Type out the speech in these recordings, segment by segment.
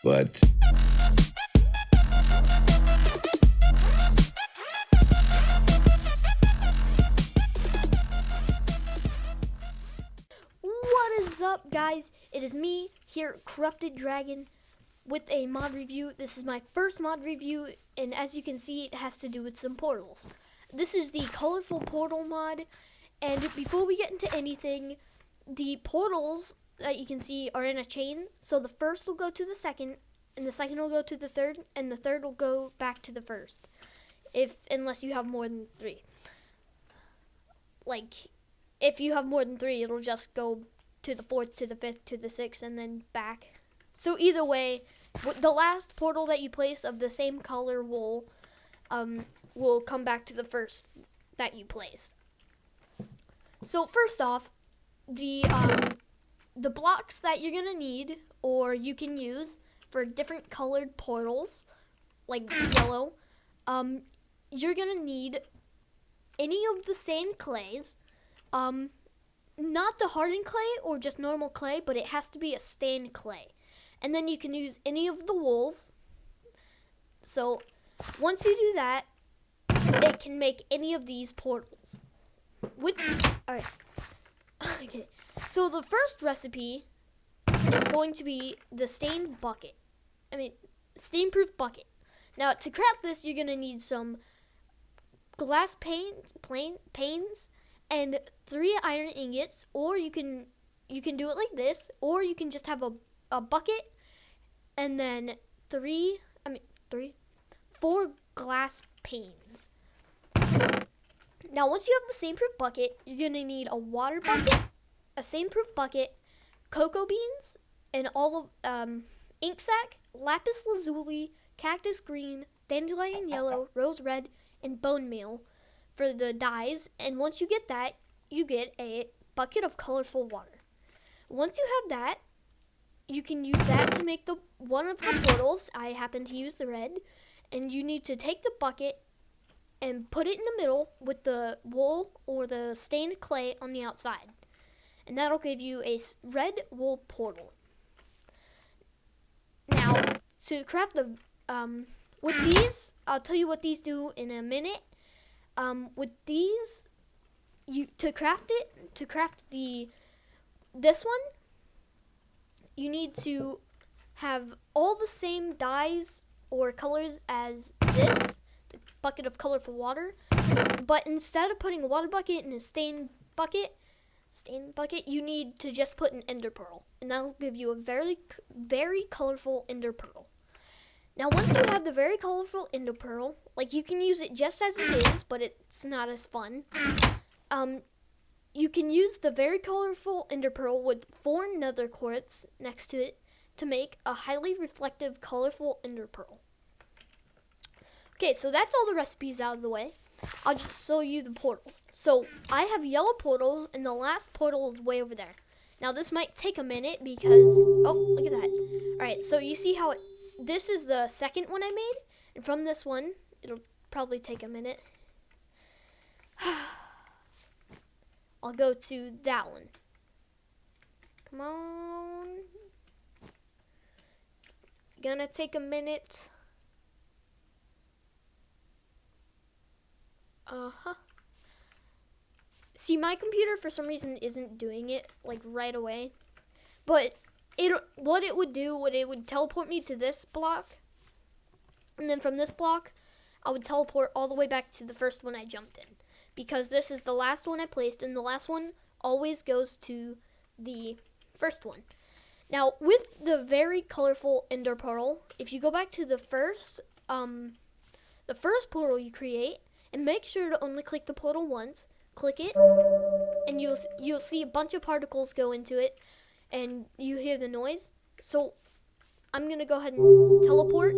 But What is up, guys? It is me here, Corrupted Dragon, with a mod review. This is my first mod review, and as you can see, it has to do with some portals. This is the colorful portal mod, and before we get into anything, the portals that you can see are in a chain. So the first will go to the second, and the second will go to the third, and the third will go back to the first, unless you have more than three. Like, if you have more than three, it'll just go to the fourth, to the fifth, to the sixth, and then back. So either way, the last portal that you place of the same color will come back to the first that you place. So first off, the blocks that you're gonna need, or you can use for different colored portals, like yellow, you're gonna need any of the stained clays. Not the hardened clay or just normal clay, but it has to be a stained clay. And then you can use any of the wools. So once you do that, it can make any of these portals. Alright. Okay. So the first recipe is going to be the stained bucket. Stain-proof bucket. Now to craft this, you're gonna need some glass panes and 3 iron ingots, or you can do it like this, or you can just have a bucket and then 4 glass panes. Now once you have the stain-proof bucket, you're gonna need a water bucket, a stain-proof bucket, cocoa beans, and all of ink sac, lapis lazuli, cactus green, dandelion yellow, rose red, and bone meal for the dyes. And once you get that, you get a bucket of colorful water. Once you have that, you can use that to make one of the portals. I happen to use the red, and you need to take the bucket and put it in the middle with the wool or the stained clay on the outside, and that'll give you a red wool portal. Now to craft with these, I'll tell you what these do in a minute. With these, to craft this one, you need to have all the same dyes or colors as this, the bucket of colorful water, but instead of putting a water bucket in a stained bucket, you need to just put an ender pearl, and that'll give you a very, very colorful ender pearl. Now once you have the very colorful ender pearl, like you can use it just as it is, but it's not as fun. You can use the very colorful ender pearl with 4 nether quartz next to it to make a highly reflective, colorful ender pearl. Okay, so that's all the recipes out of the way. I'll just show you the portals. So I have yellow portal, and the last portal is way over there. Now this might take a minute because, oh, look at that. Alright, so you see how this is the second one I made, and from this one, it'll probably take a minute. I'll go to that one. Come on. Gonna take a minute. See, my computer for some reason isn't doing it like right away, but what it would teleport me to this block, and then from this block I would teleport all the way back to the first one I jumped in, because this is the last one I placed, and the last one always goes to the first one. Now with the very colorful ender pearl, if you go back to the first portal you create, and make sure to only click the portal once, click it, and you'll see a bunch of particles go into it, and you hear the noise. So I'm gonna go ahead and teleport.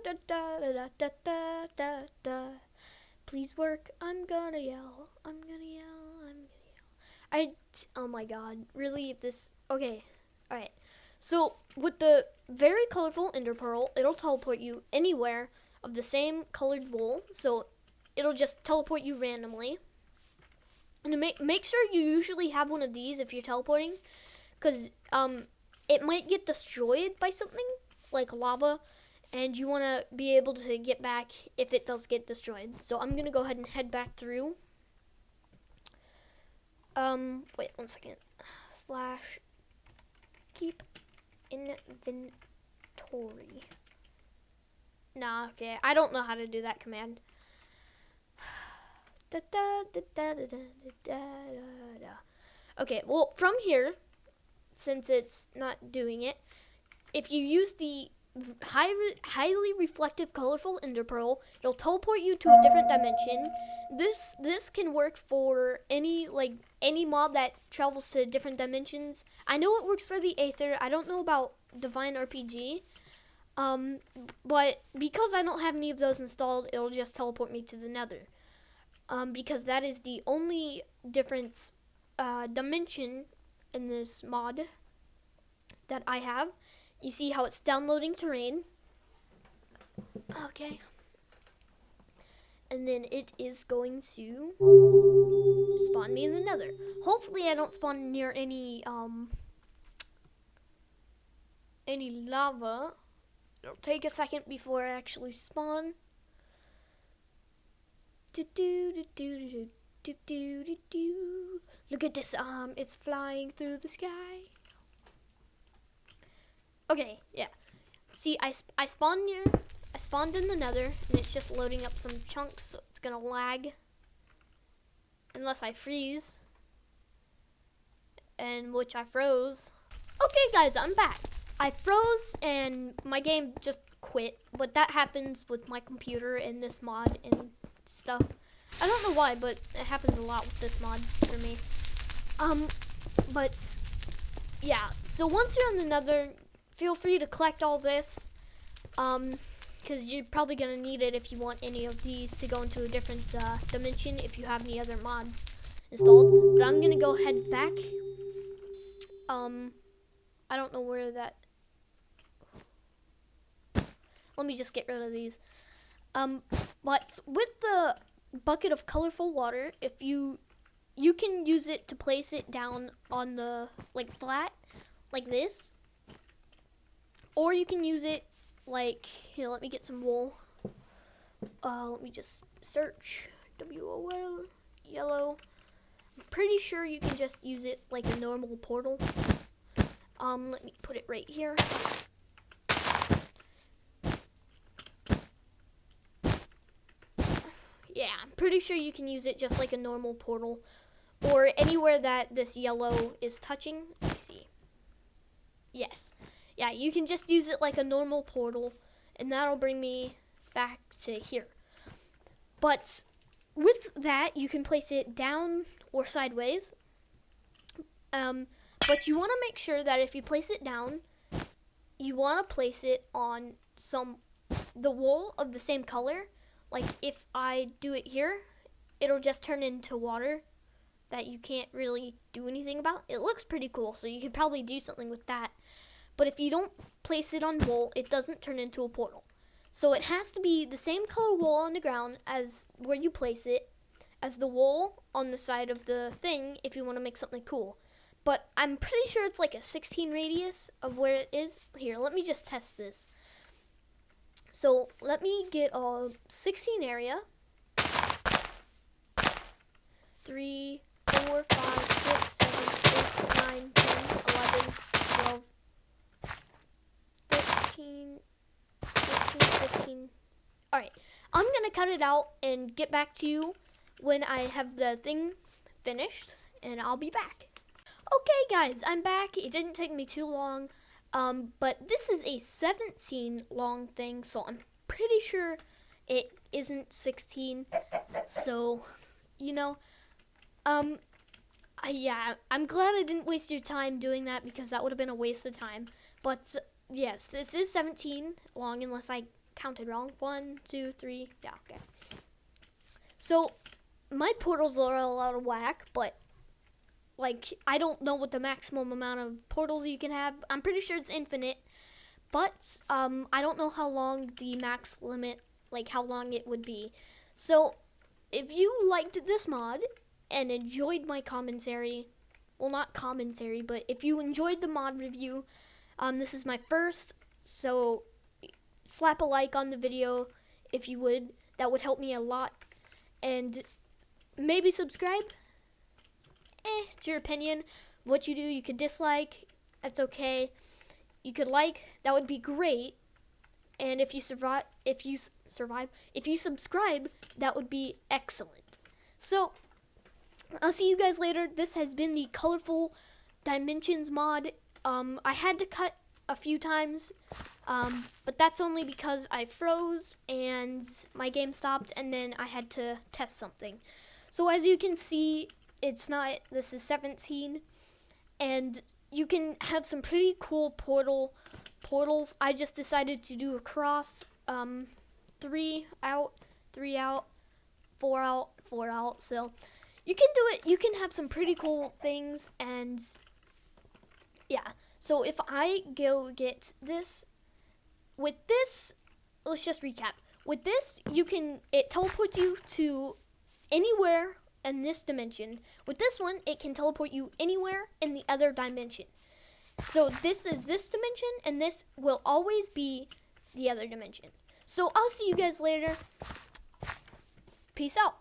Da, da, da, da, da, da, da. Please work. I'm gonna yell. I'm gonna yell. I'm gonna yell. Oh my god, really? Okay, alright. So with the very colorful ender pearl, it'll teleport you anywhere of the same colored wool. So it'll just teleport you randomly. And to make sure you usually have one of these if you're teleporting, because it might get destroyed by something like lava, and you want to be able to get back if it does get destroyed. So I'm gonna go ahead and head back through. Wait 1 second. Slash keep inventory. Nah, okay, I don't know how to do that command. Okay, well, from here, since it's not doing it, if you use the highly reflective colorful ender pearl, it'll teleport you to a different dimension. This can work for any mob that travels to different dimensions. I know it works for the Aether. I don't know about Divine RPG. But because I don't have any of those installed, it'll just teleport me to the Nether. Because that is the only different dimension in this mod that I have. You see how it's downloading terrain. Okay. And then it is going to spawn me in the Nether. Hopefully I don't spawn near any lava. It'll take a second before I actually spawn. Look at this it's flying through the sky. Okay, yeah. See, I spawned in the Nether, and it's just loading up some chunks, so it's gonna lag. Unless I freeze. And which I froze. Okay guys, I'm back. I froze and my game just quit, but that happens with my computer and this mod and stuff. I don't know why, but it happens a lot with this mod for me. But yeah, so once you're in the Nether, feel free to collect all this, because you're probably gonna need it if you want any of these to go into a different dimension, if you have any other mods installed. But I'm gonna go head back. I don't know where that. Let me just get rid of these. But with the bucket of colorful water, if you can use it to place it down on the flat like this, or you can use it like here. Let me get some wool. Let me just search WOL yellow. I'm pretty sure you can just use it like a normal portal. Let me put it right here. Yeah, I'm pretty sure you can use it just like a normal portal, or anywhere that this yellow is touching. Let me see. Yes. Yeah, you can just use it like a normal portal, and that'll bring me back to here. But with that, you can place it down or sideways. But you want to make sure that if you place it down, you want to place it on the wool of the same color. Like if I do it here, it'll just turn into water that you can't really do anything about. It looks pretty cool, so you could probably do something with that. But if you don't place it on wool, it doesn't turn into a portal. So it has to be the same color wool on the ground as where you place it, as the wool on the side of the thing if you want to make something cool. But I'm pretty sure it's like a 16 radius of where it is. Here, let me just test this. So let me get a 16 area. 3, 4, 5, 6, 7, 8, 9, 10, 11, 12, 13, 14, 15. Alright, I'm gonna cut it out and get back to you when I have the thing finished, and I'll be back. Okay guys, I'm back. It didn't take me too long, but this is a 17 long thing, so I'm pretty sure it isn't 16, so, you know, yeah, I'm glad I didn't waste your time doing that, because that would have been a waste of time. But yes, this is 17 long, unless I counted wrong. 1, 2, 3, yeah, okay. So my portals are all out of whack, but I don't know what the maximum amount of portals you can have. I'm pretty sure it's infinite, but I don't know how long the max limit, how long it would be. So if you liked this mod and enjoyed my commentary, well, not commentary, but if you enjoyed the mod review, this is my first, so slap a like on the video if you would. That would help me a lot. And maybe subscribe. It's your opinion. What you do, you could dislike. That's okay. You could like. That would be great. And if you subscribe, that would be excellent. So I'll see you guys later. This has been the Colorful Dimensions mod. I had to cut a few times, but that's only because I froze and my game stopped, and then I had to test something. So as you can see, this is 17, and you can have some pretty cool portals. I just decided to do a cross, 3 out, 3 out, 4 out, 4 out. So you can do it. You can have some pretty cool things, and yeah. So if I go get this, with this, let's just recap. With this, it teleports you to anywhere in this dimension. With this one, it can teleport you anywhere in the other dimension. So this is this dimension, and this will always be the other dimension. So I'll see you guys later. Peace out.